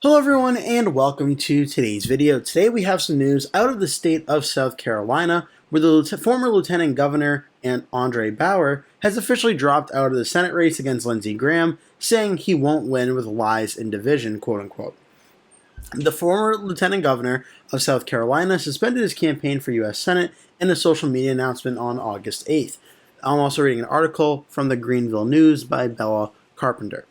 Hello everyone and welcome to today's video. Today we have some news out of the state of South Carolina where the former Lieutenant Governor and Andre Bauer has officially dropped out of the Senate race against Lindsey Graham, saying he won't win with lies and division, quote unquote. The former Lieutenant Governor of South Carolina suspended his campaign for U.S. Senate in a social media announcement on August 8th. I'm also reading an article from the Greenville News by Bella Carpenter.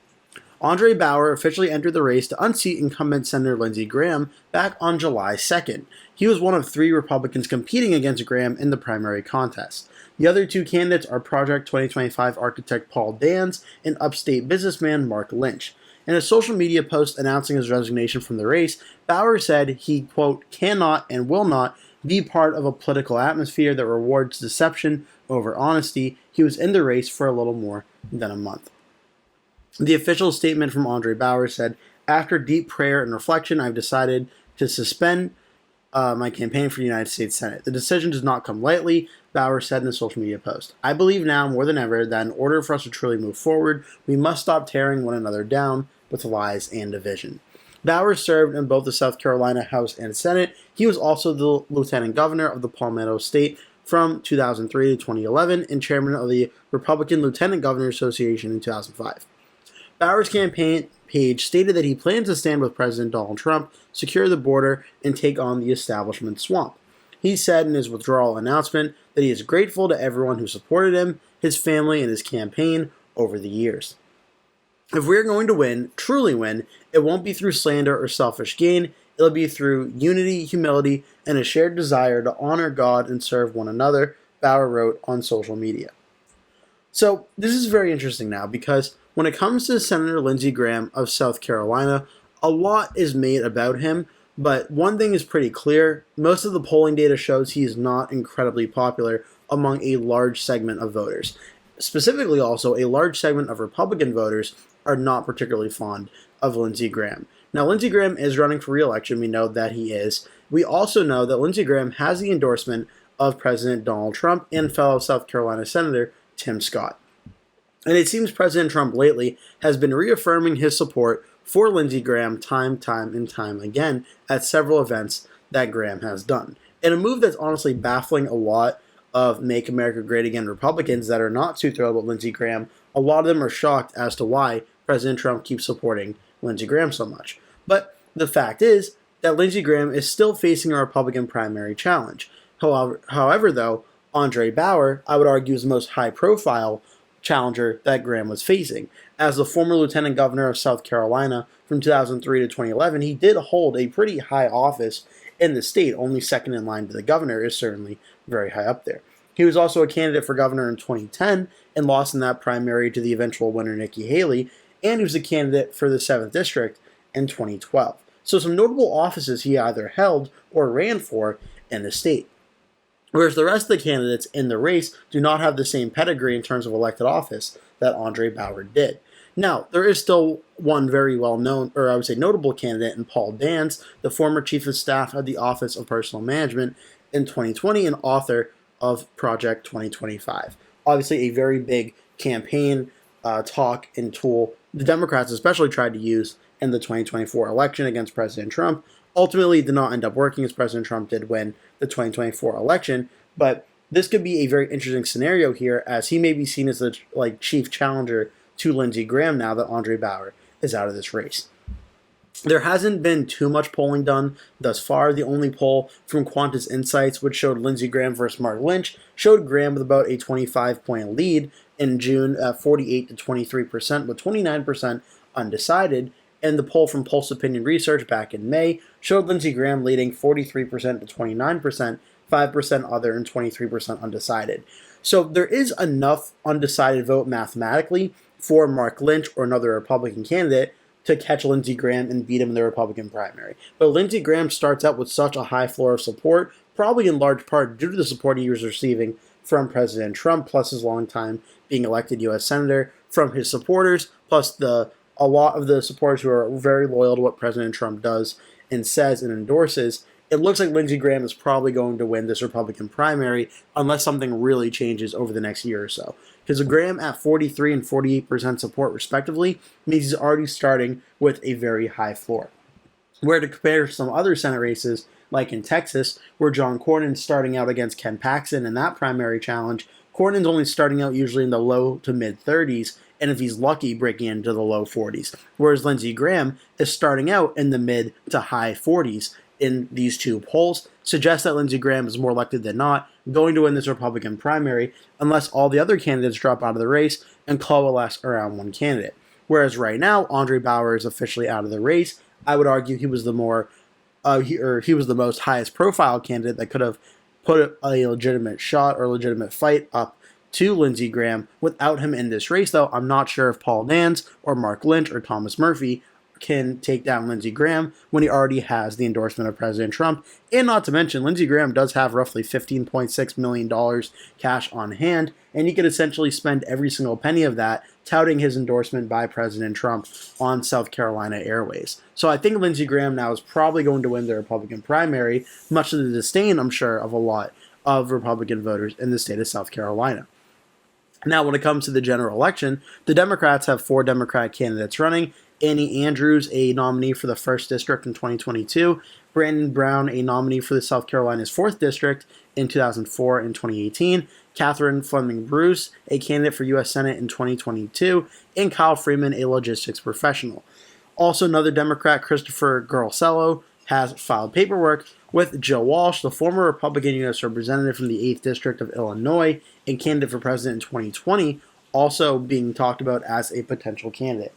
Andre Bauer officially entered the race to unseat incumbent Senator Lindsey Graham back on July 2nd. He was one of three Republicans competing against Graham in the primary contest. The other two candidates are Project 2025 architect Paul Dans and upstate businessman Mark Lynch. In a social media post announcing his resignation from the race, Bauer said he, quote, cannot and will not be part of a political atmosphere that rewards deception over honesty. He was in the race for a little more than a month. The official statement from Andre Bauer said, after deep prayer and reflection, I've decided to suspend my campaign for the United States Senate. The decision does not come lightly, Bauer said in a social media post. I believe now more than ever that in order for us to truly move forward, we must stop tearing one another down with lies and division. Bauer served in both the South Carolina House and Senate. He was also the Lieutenant Governor of the Palmetto State from 2003 to 2011 and chairman of the Republican Lieutenant Governor Association in 2005. Bauer's campaign page stated that he plans to stand with President Donald Trump, secure the border, and take on the establishment swamp. He said in his withdrawal announcement that he is grateful to everyone who supported him, his family, and his campaign over the years. If we're going to win, truly win, it won't be through slander or selfish gain. It'll be through unity, humility, and a shared desire to honor God and serve one another, Bauer wrote on social media. So this is very interesting now because when it comes to Senator Lindsey Graham of South Carolina, a lot is made about him, but one thing is pretty clear. Most of the polling data shows he is not incredibly popular among a large segment of voters. Specifically also, a large segment of Republican voters are not particularly fond of Lindsey Graham. Now, Lindsey Graham is running for re-election. We know that he is. We also know that Lindsey Graham has the endorsement of President Donald Trump and fellow South Carolina Senator Tim Scott. And it seems President Trump lately has been reaffirming his support for Lindsey Graham time and time again at several events that Graham has done. In a move that's honestly baffling a lot of Make America Great Again Republicans that are not too thrilled with Lindsey Graham. A lot of them are shocked as to why President Trump keeps supporting Lindsey Graham so much. But the fact is that Lindsey Graham is still facing a Republican primary challenge. However, though, Andre Bauer, I would argue, is the most high-profile challenger that Graham was facing. As the former Lieutenant Governor of South Carolina from 2003 to 2011, he did hold a pretty high office in the state. Only second in line to the governor is certainly very high up there. He was also a candidate for governor in 2010 and lost in that primary to the eventual winner Nikki Haley, and he was a candidate for the 7th District in 2012. So some notable offices he either held or ran for in the state. Whereas the rest of the candidates in the race do not have the same pedigree in terms of elected office that Andre Bauer did. Now, there is still one very well-known, or I would say notable candidate in Paul Dans, the former chief of staff at the Office of Personnel Management in 2020 and author of Project 2025. Obviously a very big campaign talk and tool the Democrats especially tried to use in the 2024 election against President Trump. Ultimately, it did not end up working as President Trump did win the 2024 election, but this could be a very interesting scenario here as he may be seen as the chief challenger to Lindsey Graham now that Andre Bauer is out of this race. There hasn't been too much polling done thus far. The only poll from Qantas Insights, which showed Lindsey Graham versus Mark Lynch, showed Graham with about a 25-point lead in June at 48 to 23%, with 29% undecided. And the poll from Pulse Opinion Research back in May showed Lindsey Graham leading 43% to 29%, 5% other, and 23% undecided. So there is enough undecided vote mathematically for Mark Lynch or another Republican candidate to catch Lindsey Graham and beat him in the Republican primary. But Lindsey Graham starts out with such a high floor of support, probably in large part due to the support he was receiving from President Trump, plus his long time being elected U.S. Senator, from his supporters, plus a lot of the supporters who are very loyal to what President Trump does and says and endorses. It looks like Lindsey Graham is probably going to win this Republican primary unless something really changes over the next year or so. Because Graham at 43 and 48% support respectively means he's already starting with a very high floor. Where to compare some other Senate races, like in Texas, where John Cornyn's starting out against Ken Paxton in that primary challenge, Cornyn's only starting out usually in the low to mid 30s, and if he's lucky, breaking into the low 40s. Whereas Lindsey Graham is starting out in the mid to high 40s in these two polls, suggests that Lindsey Graham is more likely than not going to win this Republican primary unless all the other candidates drop out of the race and coalesce around one candidate. Whereas right now, Andre Bauer is officially out of the race. I would argue he was the he was the most highest profile candidate that could have put a legitimate shot or legitimate fight up to Lindsey Graham. Without him in this race, though, I'm not sure if Paul Nance or Mark Lynch or Thomas Murphy can take down Lindsey Graham when he already has the endorsement of President Trump. And not to mention, Lindsey Graham does have roughly $15.6 million cash on hand, and he could essentially spend every single penny of that touting his endorsement by President Trump on South Carolina airways. So I think Lindsey Graham now is probably going to win the Republican primary, much to the disdain, I'm sure, of a lot of Republican voters in the state of South Carolina. Now, when it comes to the general election, the Democrats have 4 Democratic candidates running. Annie Andrews, a nominee for the 1st District in 2022. Brandon Brown, a nominee for the South Carolina's 4th District in 2004 and 2018. Catherine Fleming Bruce, a candidate for U.S. Senate in 2022. And Kyle Freeman, a logistics professional. Also, another Democrat, Christopher Garcello, has filed paperwork with Joe Walsh, the former Republican U.S. Representative from the 8th District of Illinois and candidate for president in 2020, also being talked about as a potential candidate.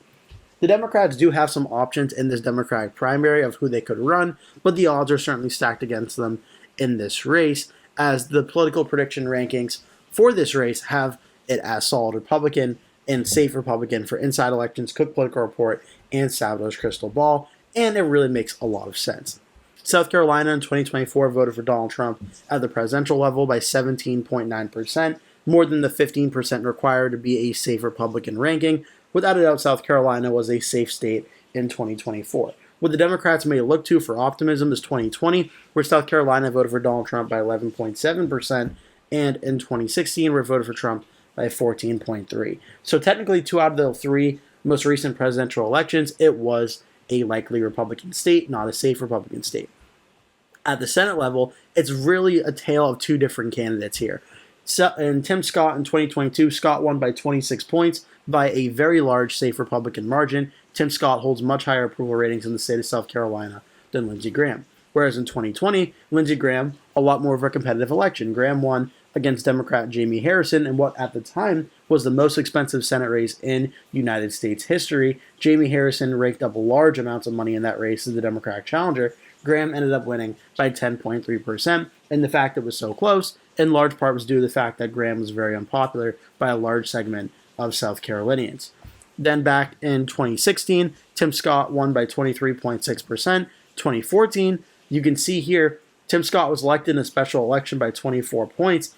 The Democrats do have some options in this Democratic primary of who they could run, but the odds are certainly stacked against them in this race, as the political prediction rankings for this race have it as solid Republican and safe Republican for Inside Elections, Cook Political Report, and Salvador's Crystal Ball, and it really makes a lot of sense. South Carolina in 2024 voted for Donald Trump at the presidential level by 17.9%, more than the 15% required to be a safe Republican ranking. Without a doubt, South Carolina was a safe state in 2024. What the Democrats may look to for optimism is 2020, where South Carolina voted for Donald Trump by 11.7%, and in 2016, where it voted for Trump by 14.3%. So technically, 2 out of the 3 most recent presidential elections, it was a likely Republican state, not a safe Republican state. At the Senate level, it's really a tale of 2 different candidates here. So, and Tim Scott in 2022, Scott won by 26 points by a very large safe Republican margin. Tim Scott holds much higher approval ratings in the state of South Carolina than Lindsey Graham. Whereas in 2020, Lindsey Graham, a lot more of a competitive election. Graham won against Democrat Jamie Harrison in what at the time was the most expensive Senate race in United States history. Jamie Harrison raked up large amounts of money in that race as the Democratic challenger. Graham ended up winning by 10.3%, and the fact it was so close, in large part, was due to the fact that Graham was very unpopular by a large segment of South Carolinians. Then back in 2016, Tim Scott won by 23.6%. 2014, you can see here, Tim Scott was elected in a special election by 24 points.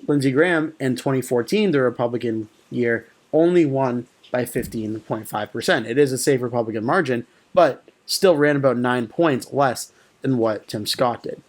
Lindsey Graham in 2014, the Republican year, only won by 15.5%. It is a safe Republican margin, but still ran about 9 points less than what Tim Scott did.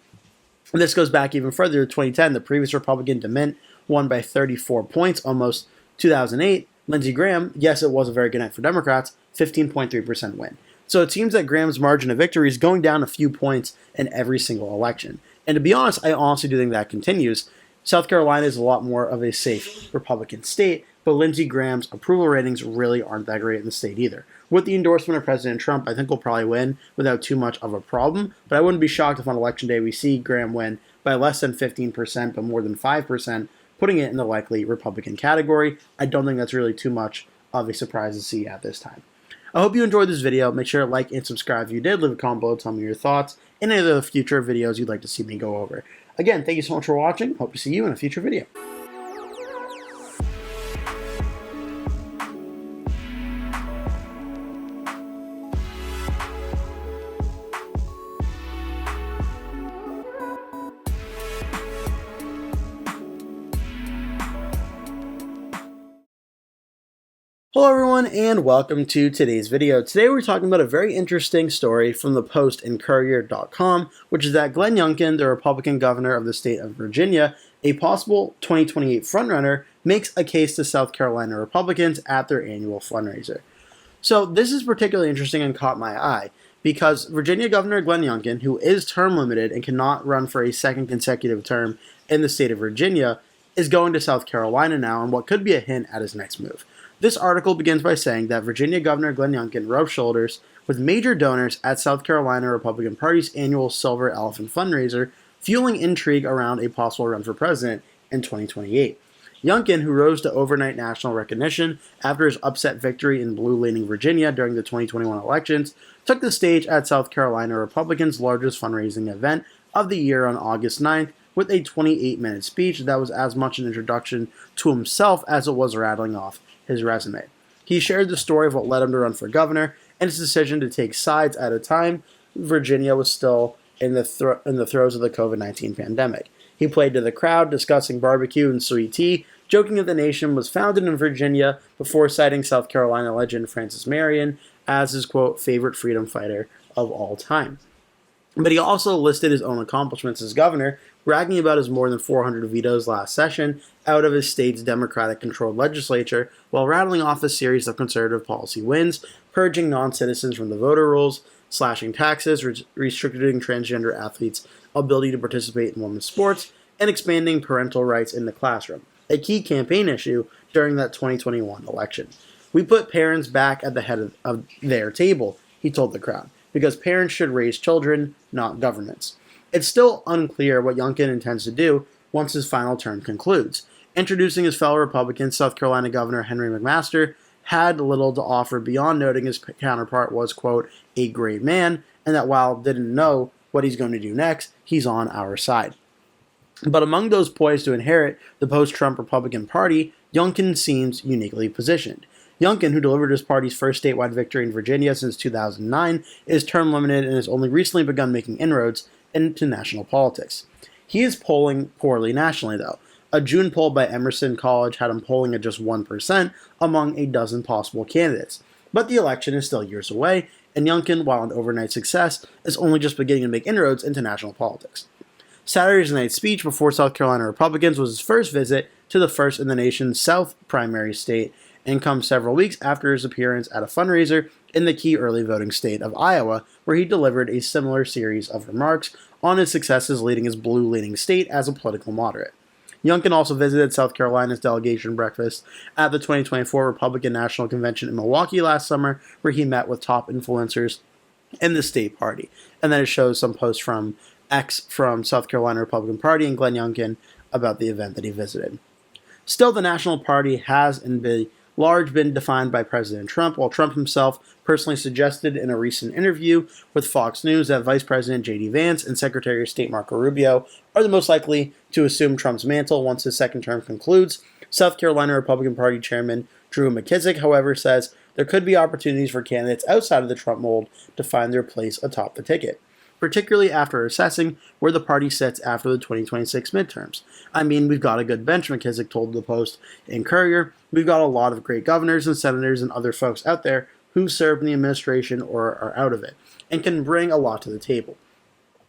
And this goes back even further to 2010. The previous Republican DeMint won by 34 points, almost 2008. Lindsey Graham, yes, it was a very good night for Democrats, 15.3% win. So it seems that Graham's margin of victory is going down a few points in every single election. And to be honest, I honestly do think that continues. South Carolina is a lot more of a safe Republican state, but Lindsey Graham's approval ratings really aren't that great in the state either. With the endorsement of President Trump, I think we'll probably win without too much of a problem, but I wouldn't be shocked if on Election Day we see Graham win by less than 15%, but more than 5%, putting it in the likely Republican category. I don't think that's really too much of a surprise to see at this time. I hope you enjoyed this video. Make sure to like and subscribe if you did. Leave a comment below, tell me your thoughts, and any other future videos you'd like to see me go over. Again, thank you so much for watching. Hope to see you in a future video. Hello everyone and welcome to today's video. Today we're talking about a very interesting story from the Post and Courier.com, which is that Glenn Youngkin, the Republican governor of the state of Virginia, a possible 2028 frontrunner, makes a case to South Carolina Republicans at their annual fundraiser. So this is particularly interesting and caught my eye because Virginia Governor Glenn Youngkin, who is term limited and cannot run for a second consecutive term in the state of Virginia, is going to South Carolina now, and what could be a hint at his next move. This article begins by saying that Virginia Governor Glenn Youngkin rubbed shoulders with major donors at South Carolina Republican Party's annual Silver Elephant fundraiser, fueling intrigue around a possible run for president in 2028. Youngkin, who rose to overnight national recognition after his upset victory in blue-leaning Virginia during the 2021 elections, took the stage at South Carolina Republicans' largest fundraising event of the year on August 9th with a 28-minute speech that was as much an introduction to himself as it was rattling off his resume. He shared the story of what led him to run for governor and his decision to take sides at a time Virginia was still in the throes of the COVID-19 pandemic. He played to the crowd, discussing barbecue and sweet tea, joking that the nation was founded in Virginia before citing South Carolina legend Francis Marion as his, quote, favorite freedom fighter of all time. But he also listed his own accomplishments as governor, bragging about his more than 400 vetoes last session out of his state's Democratic-controlled legislature, while rattling off a series of conservative policy wins, purging non-citizens from the voter rolls, slashing taxes, restricting transgender athletes' ability to participate in women's sports, and expanding parental rights in the classroom, a key campaign issue during that 2021 election. We put parents back at the head of their table, he told the crowd, because parents should raise children, not governments. It's still unclear what Youngkin intends to do once his final term concludes. Introducing his fellow Republican, South Carolina Governor Henry McMaster had little to offer beyond noting his counterpart was, quote, a great man, and that while didn't know what he's going to do next, he's on our side. But among those poised to inherit the post-Trump Republican Party, Youngkin seems uniquely positioned. Youngkin, who delivered his party's first statewide victory in Virginia since 2009, is term limited and has only recently begun making inroads into national politics. He is polling poorly nationally, though. A June poll by Emerson College had him polling at just 1% among a dozen possible candidates. But the election is still years away, and Youngkin, while an overnight success, is only just beginning to make inroads into national politics. Saturday's night's speech before South Carolina Republicans was his first visit to the first in the nation's South primary state, and comes several weeks after his appearance at a fundraiser in the key early voting state of Iowa, where he delivered a similar series of remarks on his successes leading his blue-leaning state as a political moderate. Youngkin also visited South Carolina's delegation breakfast at the 2024 Republican National Convention in Milwaukee last summer, where he met with top influencers in the state party. And then it shows some posts from X from South Carolina Republican Party and Glenn Youngkin about the event that he visited. Still, the National Party has in large been defined by President Trump, while Trump himself personally suggested in a recent interview with Fox News that Vice President J.D. Vance and Secretary of State Marco Rubio are the most likely to assume Trump's mantle once his second term concludes. South Carolina Republican Party Chairman Drew McKissick, however, says there could be opportunities for candidates outside of the Trump mold to find their place atop the ticket, particularly after assessing where the party sits after the 2026 midterms. I mean, we've got a good bench, McKissick told the Post and Courier. We've got a lot of great governors and senators and other folks out there who served in the administration or are out of it, and can bring a lot to the table.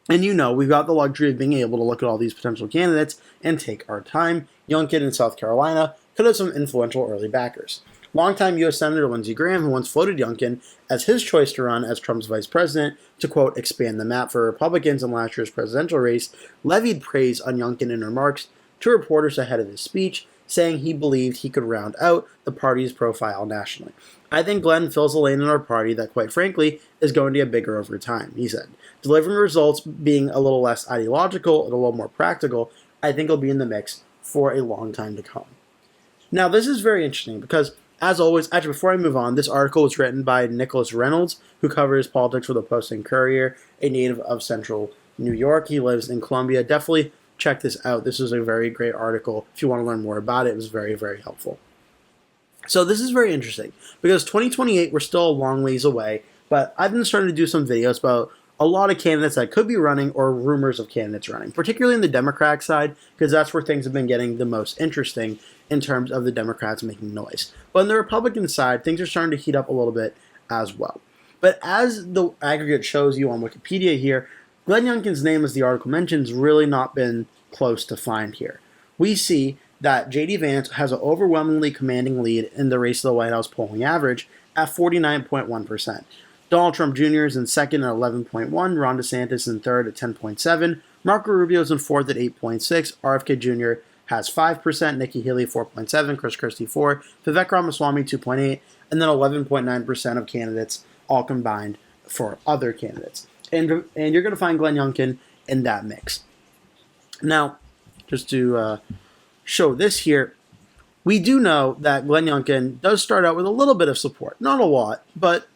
And we've got the luxury of being able to look at all these potential candidates and take our time. Youngkin in South Carolina could have some influential early backers. Longtime U.S. Senator Lindsey Graham, who once floated Youngkin as his choice to run as Trump's vice president to, quote, expand the map for Republicans in last year's presidential race, levied praise on Youngkin in remarks to reporters ahead of his speech, saying he believed he could round out the party's profile nationally. I think Glenn fills a lane in our party that, quite frankly, is going to get bigger over time, he said. Delivering results, being a little less ideological and a little more practical, I think will be in the mix for a long time to come. Now, this is very interesting because, as always, actually, before I move on, this article was written by Nicholas Reynolds, who covers politics for the Post and Courier, a native of central New York. He lives in Columbia. Definitely check this out. This is a very great article. If you want to learn more about it, it was very, very helpful. So this is very interesting because 2028, we're still a long ways away, but I've been starting to do some videos about a lot of candidates that could be running or rumors of candidates running, particularly in the Democratic side, because that's where things have been getting the most interesting in terms of the Democrats making noise. But on the Republican side, things are starting to heat up a little bit as well. But as the aggregate shows you on Wikipedia here, Glenn Youngkin's name, as the article mentions, really not been close to find here. We see that J.D. Vance has an overwhelmingly commanding lead in the race to the White House polling average at 49.1%. Donald Trump Jr. is in second at 11.1, Ron DeSantis in third at 10.7, Marco Rubio is in fourth at 8.6, RFK Jr. has 5%, Nikki Haley 4.7, Chris Christie 4, Vivek Ramaswamy 2.8, and then 11.9% of candidates all combined for other candidates. And you're going to find Glenn Youngkin in that mix. Now, just to show this here, we do know that Glenn Youngkin does start out with a little bit of support. Not a lot, but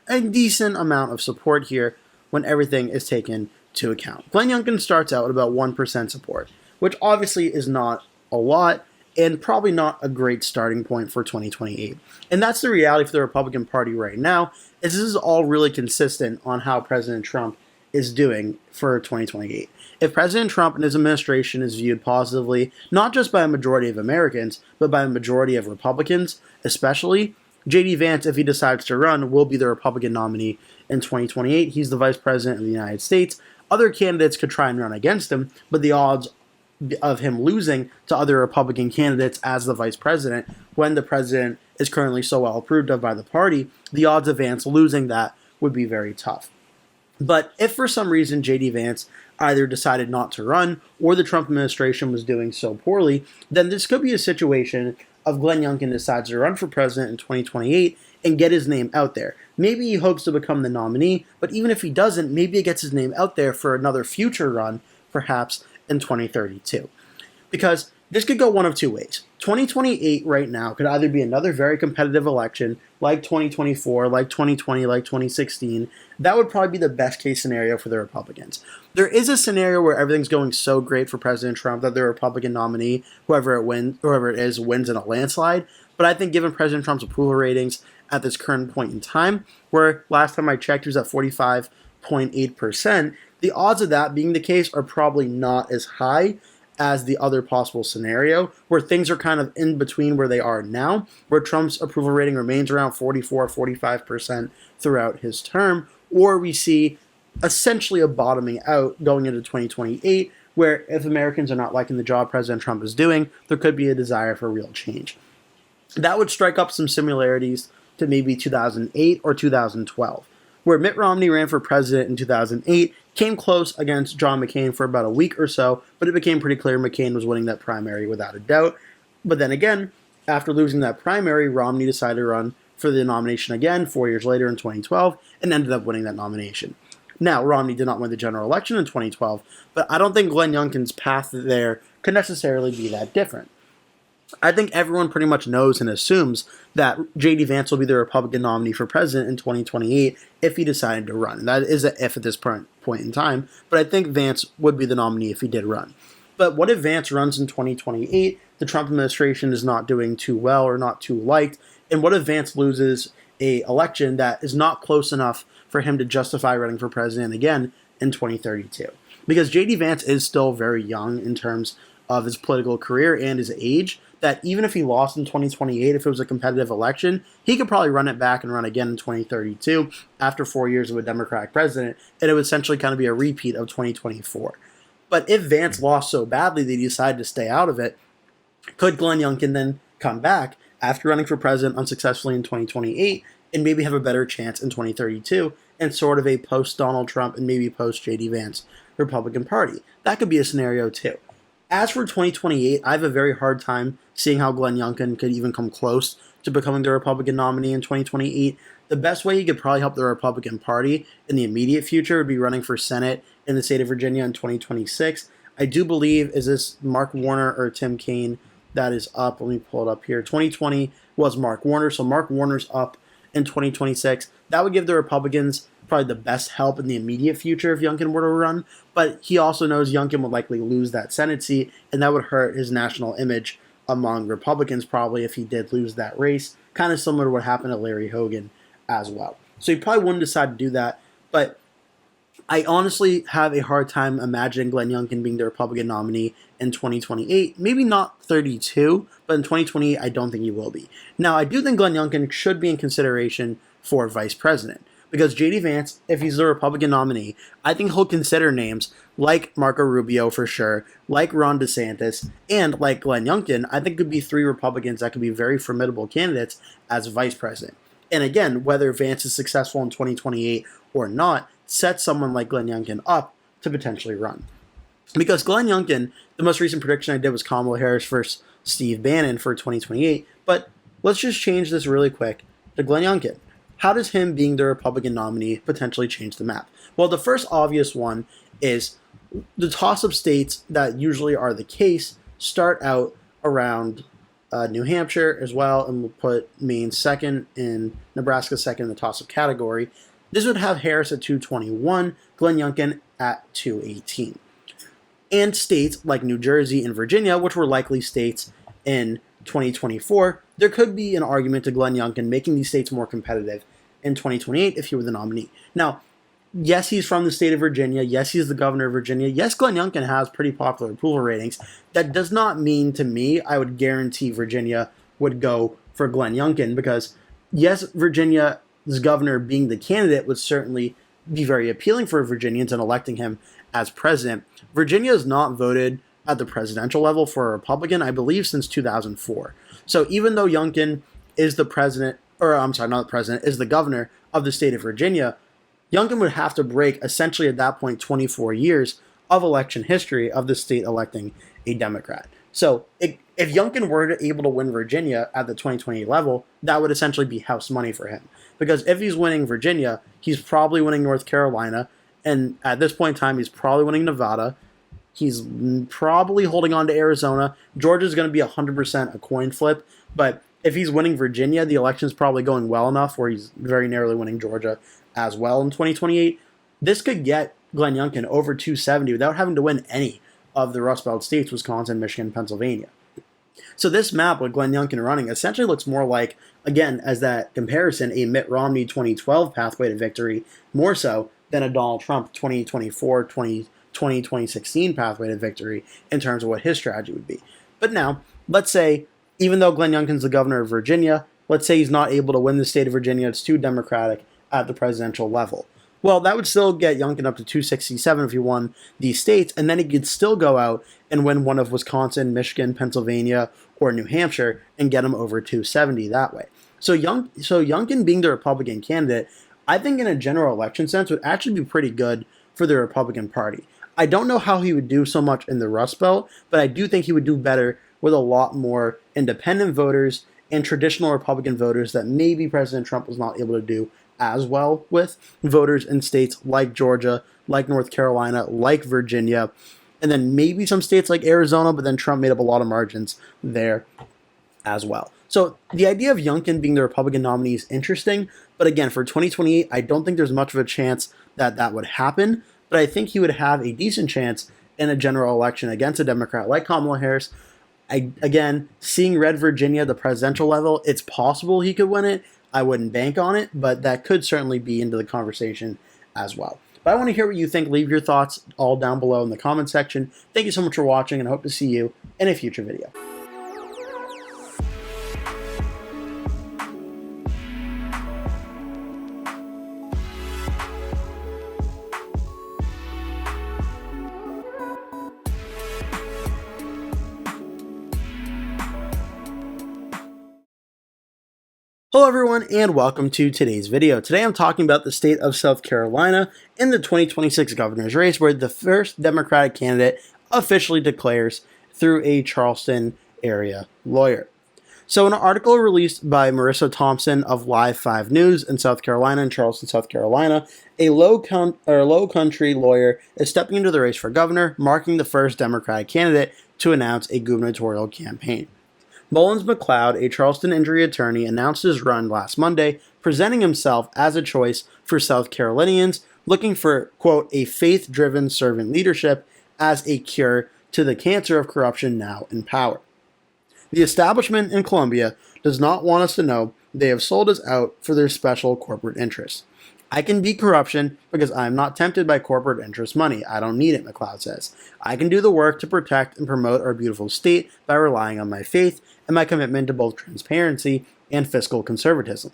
a decent amount of support here when everything is taken to account. Glenn Youngkin starts out at about 1% support, which obviously is not a lot and probably not a great starting point for 2028. And that's the reality for the Republican Party right now, is this is all really consistent on how President Trump is doing for 2028. If President Trump and his administration is viewed positively, not just by a majority of Americans, but by a majority of Republicans, especially, J.D. Vance, if he decides to run, will be the Republican nominee in 2028. He's the Vice President of the United States. Other candidates could try and run against him, but the odds of him losing to other Republican candidates as the Vice President, when the President is currently so well approved of by the party, the odds of Vance losing that would be very tough. But if for some reason J.D. Vance either decided not to run or the Trump administration was doing so poorly, then this could be a situation of Glenn Youngkin decides to run for president in 2028 and get his name out there. Maybe he hopes to become the nominee, but even if he doesn't, maybe it gets his name out there for another future run, perhaps in 2032. Because this could go one of two ways. 2028 right now could either be another very competitive election like 2024, like 2020, like 2016. That would probably be the best case scenario for the Republicans. There is a scenario where everything's going so great for President Trump that the Republican nominee, whoever it is, wins in a landslide. But I think given President Trump's approval ratings at this current point in time, where last time I checked he was at 45.8%, the odds of that being the case are probably not as high as the other possible scenario, where things are kind of in between where they are now, where Trump's approval rating remains around 44-45% throughout his term, or we see essentially a bottoming out going into 2028, where if Americans are not liking the job President Trump is doing, there could be a desire for real change. That would strike up some similarities to maybe 2008 or 2012, where Mitt Romney ran for president in 2008, came close against John McCain for about a week or so, but it became pretty clear McCain was winning that primary without a doubt. But then again, after losing that primary, Romney decided to run for the nomination again 4 years later in 2012 and ended up winning that nomination. Now, Romney did not win the general election in 2012, but I don't think Glenn Youngkin's path there could necessarily be that different. I think everyone pretty much knows and assumes that J.D. Vance will be the Republican nominee for president in 2028 if he decided to run. And that is an if at this point in time, but I think Vance would be the nominee if he did run. But what if Vance runs in 2028, the Trump administration is not doing too well or not too liked, and what if Vance loses an election that is not close enough for him to justify running for president again in 2032? Because J.D. Vance is still very young in terms of his political career and his age, that even if he lost in 2028, if it was a competitive election, he could probably run it back and run again in 2032 after 4 years of a Democratic president, and it would essentially kind of be a repeat of 2024. But if Vance lost so badly that he decided to stay out of it, could Glenn Youngkin then come back after running for president unsuccessfully in 2028 and maybe have a better chance in 2032 and sort of a post-Donald Trump and maybe post-J.D. Vance Republican Party? That could be a scenario too. As for 2028, I have a very hard time seeing how Glenn Youngkin could even come close to becoming the Republican nominee in 2028. The best way he could probably help the Republican Party in the immediate future would be running for Senate in the state of Virginia in 2026. I do believe, is this Mark Warner or Tim Kaine that is up? Let me pull it up here. 2020 was Mark Warner, so Mark Warner's up in 2026. That would give the Republicans probably the best help in the immediate future if Youngkin were to run, but he also knows Youngkin would likely lose that Senate seat, and that would hurt his national image among Republicans probably if he did lose that race, kind of similar to what happened to Larry Hogan as well. So he probably wouldn't decide to do that, but I honestly have a hard time imagining Glenn Youngkin being the Republican nominee in 2028. Maybe not 32, but in 2028, I don't think he will be. Now, I do think Glenn Youngkin should be in consideration for vice president, because J.D. Vance, if he's the Republican nominee, I think he'll consider names like Marco Rubio for sure, like Ron DeSantis, and like Glenn Youngkin. I think could be three Republicans that could be very formidable candidates as vice president. And again, whether Vance is successful in 2028 or not sets someone like Glenn Youngkin up to potentially run. Because Glenn Youngkin, the most recent prediction I did was Kamala Harris versus Steve Bannon for 2028. But let's just change this really quick to Glenn Youngkin. How does him being the Republican nominee potentially change the map? Well, the first obvious one is the toss-up states that usually are the case start out around New Hampshire as well, and we'll put Maine second and Nebraska second in the toss-up category. This would have Harris at 221, Glenn Youngkin at 218. And states like New Jersey and Virginia, which were likely states in 2024, there could be an argument to Glenn Youngkin making these states more competitive in 2028 if he were the nominee. Now, yes, he's from the state of Virginia. Yes, he's the governor of Virginia. Yes, Glenn Youngkin has pretty popular approval ratings. That does not mean to me I would guarantee Virginia would go for Glenn Youngkin because, yes, Virginia's governor being the candidate would certainly be very appealing for Virginians and electing him as president. Virginia has not voted at the presidential level for a Republican, I believe, since 2004. So even though Youngkin is the president, or I'm sorry, not the president, is the governor of the state of Virginia, Youngkin would have to break, essentially at that point, 24 years of election history of the state electing a Democrat. So if Youngkin were able to win Virginia at the 2028 level, that would essentially be house money for him. Because if he's winning Virginia, he's probably winning North Carolina, and at this point in time, he's probably winning Nevada. He's probably holding on to Arizona. Georgia's going to be 100% a coin flip, but if he's winning Virginia, the election's probably going well enough where he's very narrowly winning Georgia as well in 2028. This could get Glenn Youngkin over 270 without having to win any of the Rust Belt states, Wisconsin, Michigan, Pennsylvania. So this map with Glenn Youngkin running essentially looks more like, again, as that comparison, a Mitt Romney 2012 pathway to victory, more so than a Donald Trump 2024, 2016 pathway to victory in terms of what his strategy would be. But now, let's say, even though Glenn Youngkin's the governor of Virginia, let's say he's not able to win the state of Virginia, it's too Democratic at the presidential level. Well, that would still get Youngkin up to 267 if he won these states, and then he could still go out and win one of Wisconsin, Michigan, Pennsylvania, or New Hampshire and get him over 270 that way. So Youngkin being the Republican candidate, I think in a general election sense would actually be pretty good for the Republican Party. I don't know how he would do so much in the Rust Belt, but I do think he would do better with a lot more independent voters and traditional Republican voters that maybe President Trump was not able to do as well with, voters in states like Georgia, like North Carolina, like Virginia, and then maybe some states like Arizona, but then Trump made up a lot of margins there as well. So the idea of Youngkin being the Republican nominee is interesting, but again, for 2028, I don't think there's much of a chance that that would happen, but I think he would have a decent chance in a general election against a Democrat like Kamala Harris. Again, seeing red Virginia at the presidential level, it's possible he could win it. I wouldn't bank on it, but that could certainly be into the conversation as well. But I want to hear what you think. Leave your thoughts all down below in the comment section. Thank you so much for watching, and I hope to see you in a future video. Hello everyone and welcome to today's video. Today I'm talking about the state of South Carolina in the 2026 governor's race, where the first Democratic candidate officially declares through a Charleston area lawyer. So in an article released by Marissa Thompson of Live 5 News in South Carolina, in Charleston, South Carolina, a low country lawyer is stepping into the race for governor, marking the first Democratic candidate to announce a gubernatorial campaign. Mullins Mcleod, a Charleston injury attorney, announced his run last Monday, presenting himself as a choice for South Carolinians looking for, quote, a faith-driven servant leadership as a cure to the cancer of corruption now in power. The establishment in Columbia does not want us to know they have sold us out for their special corporate interests. I can beat corruption because I am not tempted by corporate interest money. I don't need it, Mcleod says. I can do the work to protect and promote our beautiful state by relying on my faith and my commitment to both transparency and fiscal conservatism.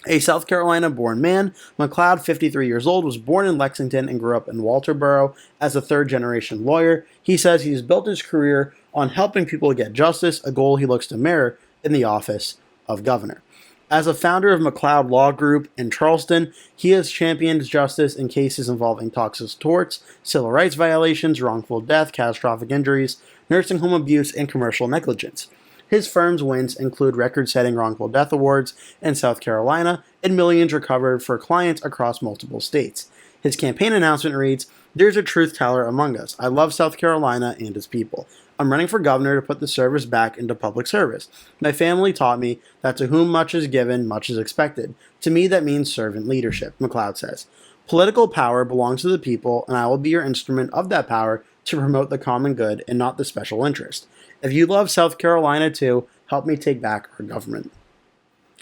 A South Carolina-born man, Mcleod, 53 years old, was born in Lexington and grew up in Walterboro as a third-generation lawyer. He says he's built his career on helping people get justice, a goal he looks to mirror in the office of governor. As a founder of Mcleod Law Group in Charleston, he has championed justice in cases involving toxic torts, civil rights violations, wrongful death, catastrophic injuries, nursing home abuse, and commercial negligence. His firm's wins include record-setting wrongful death awards in South Carolina and millions recovered for clients across multiple states. His campaign announcement reads, "There's a truth teller among us. I love South Carolina and its people. I'm running for governor to put the service back into public service. My family taught me that to whom much is given, much is expected. To me, that means servant leadership," Mcleod says. "Political power belongs to the people, and I will be your instrument of that power to promote the common good and not the special interest. If you love South Carolina too, help me take back our government."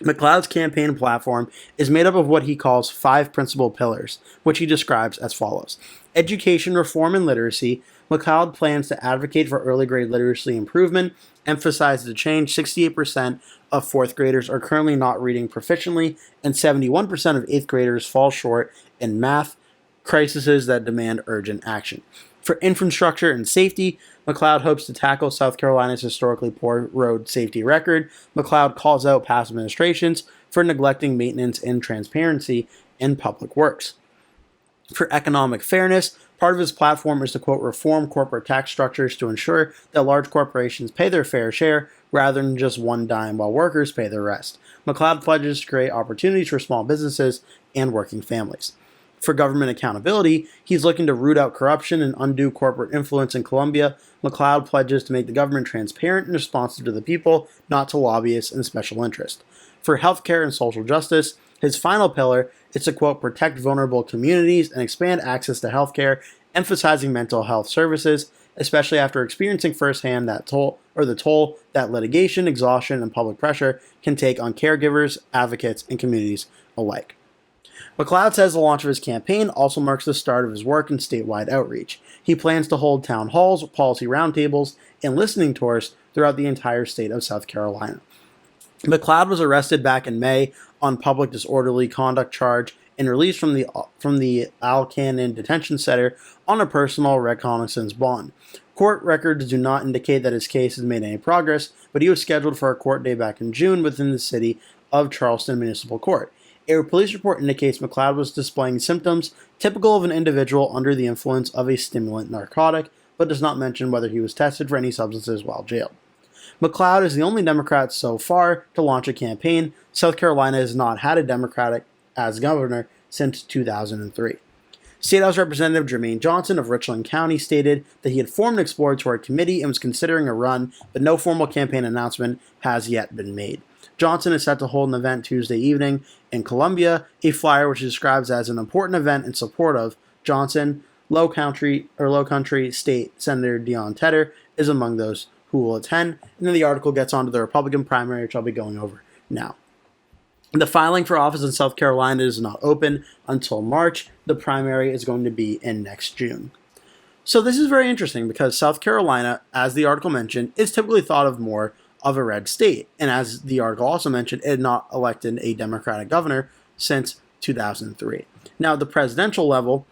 Mcleod's campaign platform is made up of what he calls 5 principal pillars, which he describes as follows. Education, reform, and literacy. Mcleod plans to advocate for early grade literacy improvement, emphasize the change 68% of 4th graders are currently not reading proficiently, and 71% of 8th graders fall short in math, crises that demand urgent action. For infrastructure and safety, Mcleod hopes to tackle South Carolina's historically poor road safety record. Mcleod calls out past administrations for neglecting maintenance and transparency in public works. For economic fairness, part of his platform is to, quote, reform corporate tax structures to ensure that large corporations pay their fair share rather than just one dime while workers pay the rest. Mcleod pledges to create opportunities for small businesses and working families. For government accountability, he's looking to root out corruption and undue corporate influence in Colombia. Mcleod pledges to make the government transparent and responsive to the people, not to lobbyists and special interests. For healthcare and social justice, his final pillar is to, quote, protect vulnerable communities and expand access to healthcare, emphasizing mental health services, especially after experiencing firsthand the toll that litigation, exhaustion, and public pressure can take on caregivers, advocates, and communities alike. Mcleod says the launch of his campaign also marks the start of his work in statewide outreach. He plans to hold town halls, policy roundtables, and listening tours throughout the entire state of South Carolina. Mcleod was arrested back in May on public disorderly conduct charge and released from the Alcannon Detention Center on a personal reconnaissance bond. Court records do not indicate that his case has made any progress, but he was scheduled for a court day back in June within the city of Charleston Municipal Court. A police report indicates Mcleod was displaying symptoms typical of an individual under the influence of a stimulant narcotic, but does not mention whether he was tested for any substances while jailed. Mcleod is the only Democrat so far to launch a campaign. South Carolina has not had a Democratic as governor since 2003. State House Representative Jermaine Johnson of Richland County stated that he had formed an exploratory committee and was considering a run, but no formal campaign announcement has yet been made. Johnson is set to hold an event Tuesday evening in Columbia, a flyer which he describes as an important event in support of Johnson. Low Country State Senator Dion Tedder is among those who will attend. And then the article gets onto the Republican primary, which I'll be going over now. The filing for office in South Carolina is not open until March. The primary is going to be in next June. So this is very interesting because South Carolina, as the article mentioned, is typically thought of more of a red state. And as the article also mentioned, it had not elected a Democratic governor since 2003. Now, at the presidential level,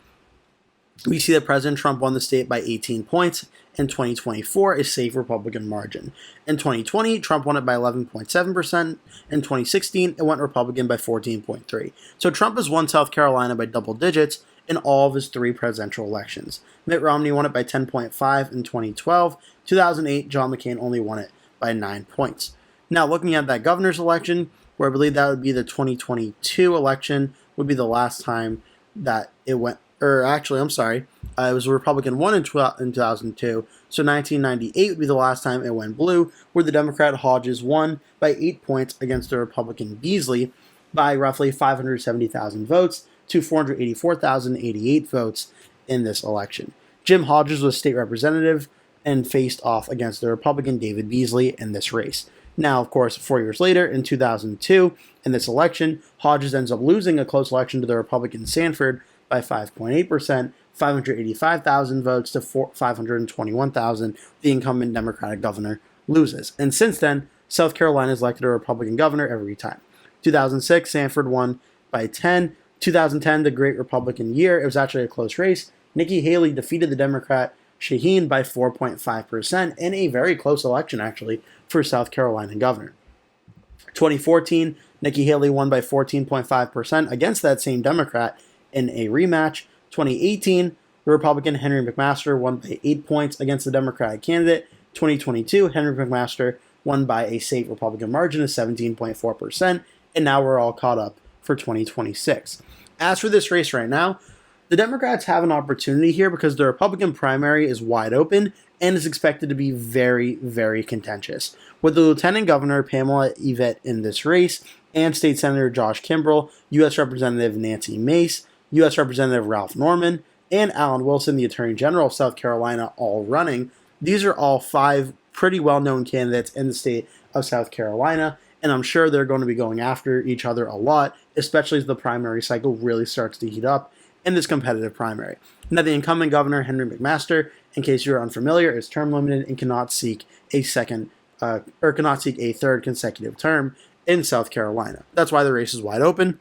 we see that President Trump won the state by 18 points. In 2024, a safe Republican margin. In 2020, Trump won it by 11.7%. In 2016, it went Republican by 14.3%. So Trump has won South Carolina by double digits in all of his 3 presidential elections. Mitt Romney won it by 10.5 in 2012. 2008, John McCain only won it by 9 points. Now, looking at that governor's election, where I believe that would be the 2022 election, would be the last time that it went, or actually, I'm sorry, it was a Republican won in 2002, so 1998 would be the last time it went blue, where the Democrat Hodges won by 8 points against the Republican Beasley by roughly 570,000 votes to 484,088 votes in this election. Jim Hodges was state representative and faced off against the Republican David Beasley in this race. Now, of course, 4 years later, in 2002, in this election, Hodges ends up losing a close election to the Republican Sanford by 5.8%, 585,000 votes to 521,000. The incumbent Democratic governor loses. And since then, South Carolina has elected a Republican governor every time. 2006, Sanford won by 10. 2010, the great Republican year, it was actually a close race. Nikki Haley defeated the Democrat Shaheen by 4.5% in a very close election, actually, for South Carolina governor. 2014, Nikki Haley won by 14.5% against that same Democrat in a rematch. 2018, the Republican Henry McMaster won by 8 points against the Democratic candidate. 2022, Henry McMaster won by a safe Republican margin of 17.4%, and now we're all caught up for 2026. As for this race right now, the Democrats have an opportunity here because the Republican primary is wide open and is expected to be very, very contentious. With the Lieutenant Governor Pamela Yvette in this race, and State Senator Josh Kimbrell, U.S. Representative Nancy Mace, U.S. Representative Ralph Norman, and Alan Wilson, the Attorney General of South Carolina, all running, these are all 5 pretty well-known candidates in the state of South Carolina, and I'm sure they're going to be going after each other a lot, especially as the primary cycle really starts to heat up in this competitive primary. Now, the incumbent governor, Henry McMaster, in case you're unfamiliar, is term limited and cannot seek a third consecutive term in South Carolina. That's why the race is wide open,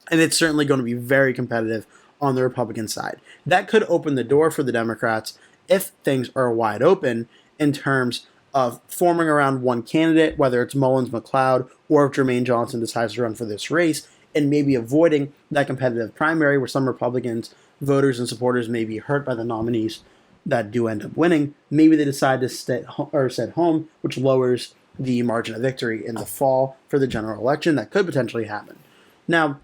and it's certainly going to be very competitive on the Republican side. That could open the door for the Democrats if things are wide open in terms of forming around one candidate, whether it's Mullins, Mcleod, or if Jermaine Johnson decides to run for this race, and maybe avoiding that competitive primary where some Republicans, voters, and supporters may be hurt by the nominees that do end up winning. Maybe they decide to sit home, which lowers the margin of victory in the fall for the general election. That could potentially happen. Now,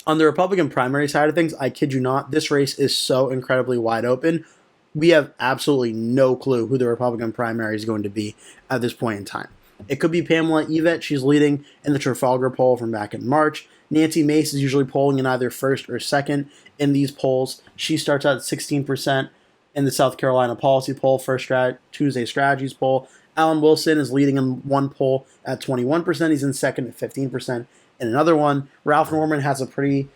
on the Republican primary side of things, I kid you not, this race is so incredibly wide open. We have absolutely no clue who the Republican primary is going to be at this point in time. It could be Pamela Yvette. She's leading in the Trafalgar poll from back in March. Nancy Mace is usually polling in either first or second in these polls. She starts out at 16% in the South Carolina policy poll, First Tuesday Strategies poll. Alan Wilson is leading in one poll at 21%. He's in second at 15% in another one. Ralph Norman has a pretty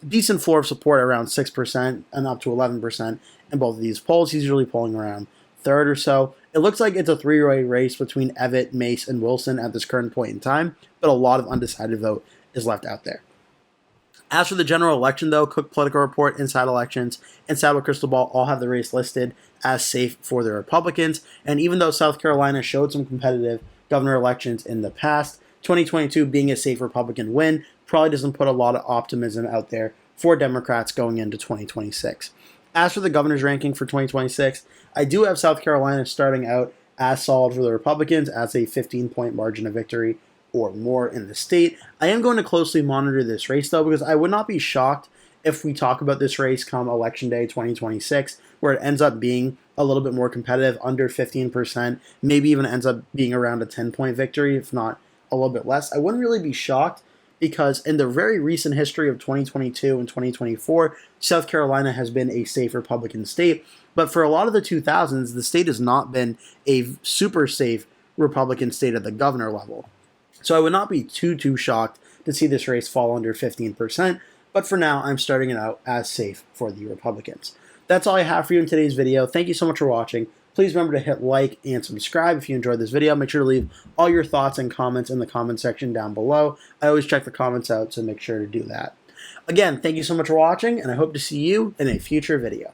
decent floor of support around 6% and up to 11% in both of these polls. He's usually polling around third or so. It looks like it's a 3-way race between Evatt, Mace, and Wilson at this current point in time, but a lot of undecided vote is left out there. As for the general election, though, Cook Political Report, Inside Elections, and Saddle Crystal Ball all have the race listed as safe for the Republicans. And even though South Carolina showed some competitive governor elections in the past, 2022 being a safe Republican win probably doesn't put a lot of optimism out there for Democrats going into 2026. As for the governor's ranking for 2026, I do have South Carolina starting out as solid for the Republicans as a 15-point margin of victory or more in the state. I am going to closely monitor this race, though, because I would not be shocked if we talk about this race come Election Day 2026, where it ends up being a little bit more competitive, under 15%, maybe even ends up being around a 10-point victory, if not a little bit less. I wouldn't really be shocked because in the very recent history of 2022 and 2024, South Carolina has been a safe Republican state. But for a lot of the 2000s, the state has not been a super safe Republican state at the governor level. So I would not be too shocked to see this race fall under 15%, but for now, I'm starting it out as safe for the Republicans. That's all I have for you in today's video. Thank you so much for watching. Please remember to hit like and subscribe if you enjoyed this video. Make sure to leave all your thoughts and comments in the comment section down below. I always check the comments out, so make sure to do that. Again, thank you so much for watching, and I hope to see you in a future video.